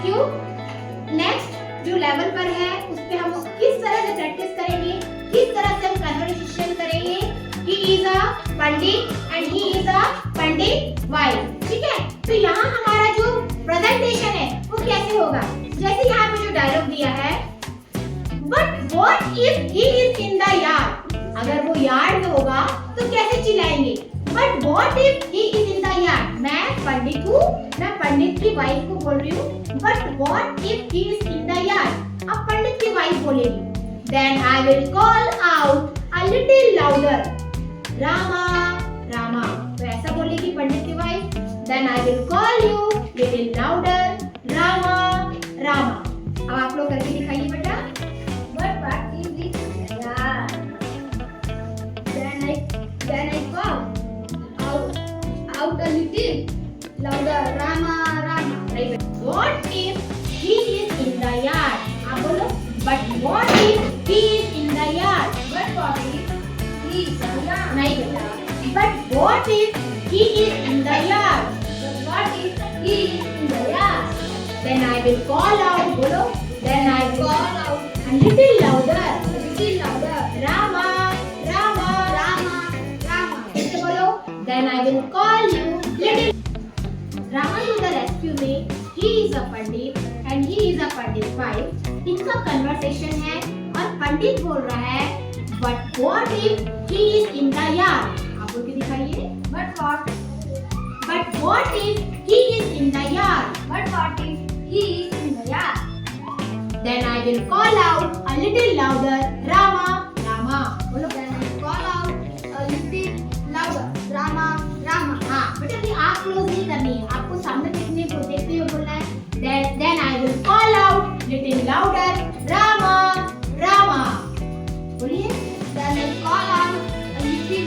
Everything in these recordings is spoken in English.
You. Next जो level पर है उस पे हम किस तरह से प्रैक्टिस करेंगे, किस तरह से हम कन्वर्सेशन करेंगे। He is a Pandit and he is a Pandit wife. ठीक है, तो यहाँ हमारा जो प्रेजेंटेशन है वो कैसे होगा, जैसे यहाँ पे जो डायलॉग दिया है, but what if he is in the yard. अगर वो यार्ड में होगा तो कैसे चिल्लाएंगे, but what if he is in the yard. मैं पंडित हूँ, मैं पंडित की वाइफ को बोल रही हूँ, but what if he is in the yard. अब पंडित की वाइफ बोलेगी, then I will call out a little louder, Rama, Rama। तो ऐसा बोलेगी पंडित की wife, then I will call you little louder, Rama, Rama। अब आप लोग करके दिखाइए बेटा। But what is this? Yeah. Then I call out a little louder, Rama, Rama. Right. What if he is in the yard? आप बोलो, but what if he is in the yard? But what if he is in the yard? नहीं बेटा, but what if he is in the yard? But what if he is in the yard? Then I will call out, बोलो, then I will Call out a little louder, a little louder, Rama, Rama, Rama, Rama. ऐसे बोलो, then I will call you little Rama to the rescue में he is a Pandit and he is a Pandit wife। इनका conversation है और पंडित बोल रहा है, but what if he is in the yard। आप बोल के दिखाइए, but what if he is in the yard। But what if he is in the yard? Then I will call out a little louder, Rama, Rama। बोलो, Then I call out a little louder, Rama, Rama. हाँ बेटा, अभी आँख close नहीं करनी है, आपको सामने देखते हुए बोलना है। Then I will call out little louder, Rama, Rama। बोलिए, Then I call out a little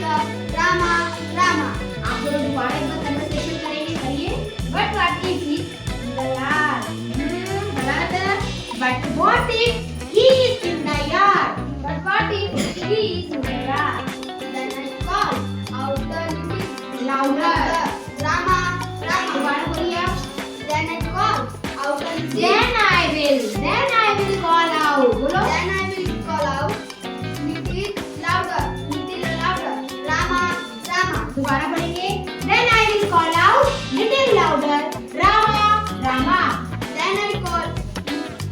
Rama, Rama. आप लोग दोबारा एक बार कन्वर्सेशन करेंगे, करिए। But what if he is in the yard? बराबर। But what if he is in the yard? But what if he is in the yard? Then I call out a little Louder। Rama, Rama. दोबारा बोलिए आप। Then I call out a little. Then I will call out। बोलो, Then I will call out little louder, Rama, Rama. दोबारा बोलेंगे। Then I will call out little louder, Rama, Rama। Then I call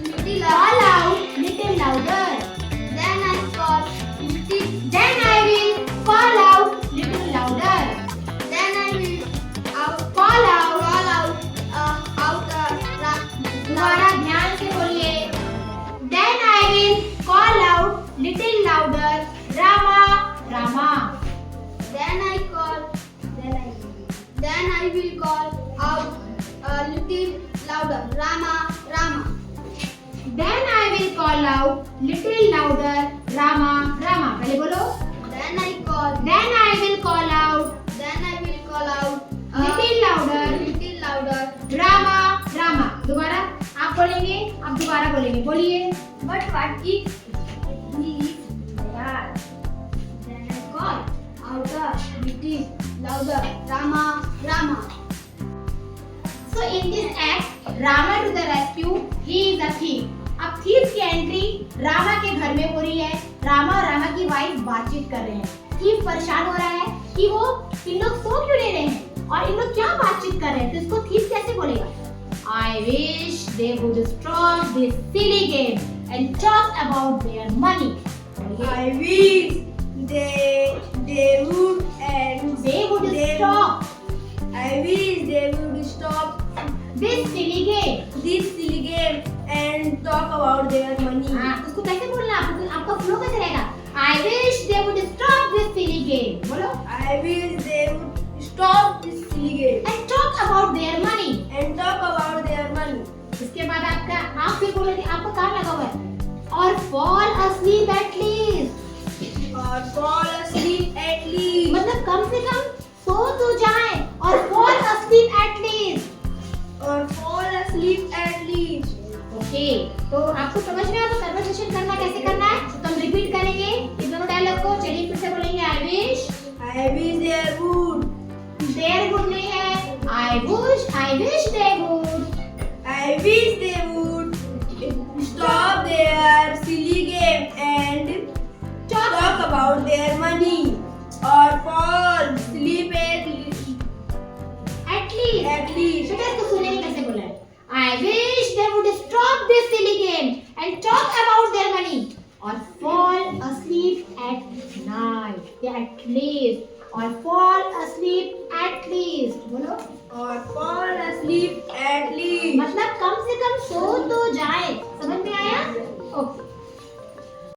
little Call out little louder। Then I call little. Then I will call out little louder। Then I will Call out। दोबारा ध्यान से बोलिए। Then I will call out little louder, Rama, Rama। Then I will call out a little louder, Rama, Rama. Then I will call out little louder, Rama, Rama। पहले बोलो। Then I will call out little louder, little louder. Rama, Rama। दोबारा आप बोलेंगे, आप दोबारा बोलेंगे, बोलिए। But what if he is in the yard? Then I call out a little louder, Rama, Rama. So in this act, Rama to the rescue, he is a thief। अब thief की entry Rama के घर में हो रही है। रामा और रामा की वाइफ बातचीत कर रहे हैं। thief परेशान हो रहा है कि वो इन लोग सो क्यों ले रहे हैं और इन लोग क्या बातचीत कर रहे हैं, तो इसको thief कैसे बोलेगा। I wish they would stop this silly game and talk about their money। I wish they would They would stop I wish they would stop this silly game। this silly game and talk about their money. हाँ, उसको कैसे बोलना है? आपका flow कैसे रहेगा? I wish they would stop this silly game। बोलो। I wish they would stop this silly game And talk about their money। and talk about their money. इसके बाद आपका आप फिर बोलोगे, आपका काम लगा हुआ है और fall asleep at least। Or fall asleep at least. मतलब कम से कम सो तो जाए और fall asleep at least। Or fall asleep at least. Okay, तो आपको समझ में आया तो कन्वर्सेशन करना कैसे करना है, तो हम रिपीट करेंगे इन दोनों डायलॉग को। चलिए फिर से बोलेंगे। I wish they would. There good नहीं है, I wish they would। I wish they stop their silly game and talk about their money or fall asleep At least. at least. बेटा इसको सुनेंगे कैसे बोला है? I wish they would stop this silly game and talk about their money or fall asleep at night. Yeah, at least. Or fall asleep at least. बोलो. Or fall asleep at least. मतलब कम से कम सो तो जाए. समझ में आया? Okay.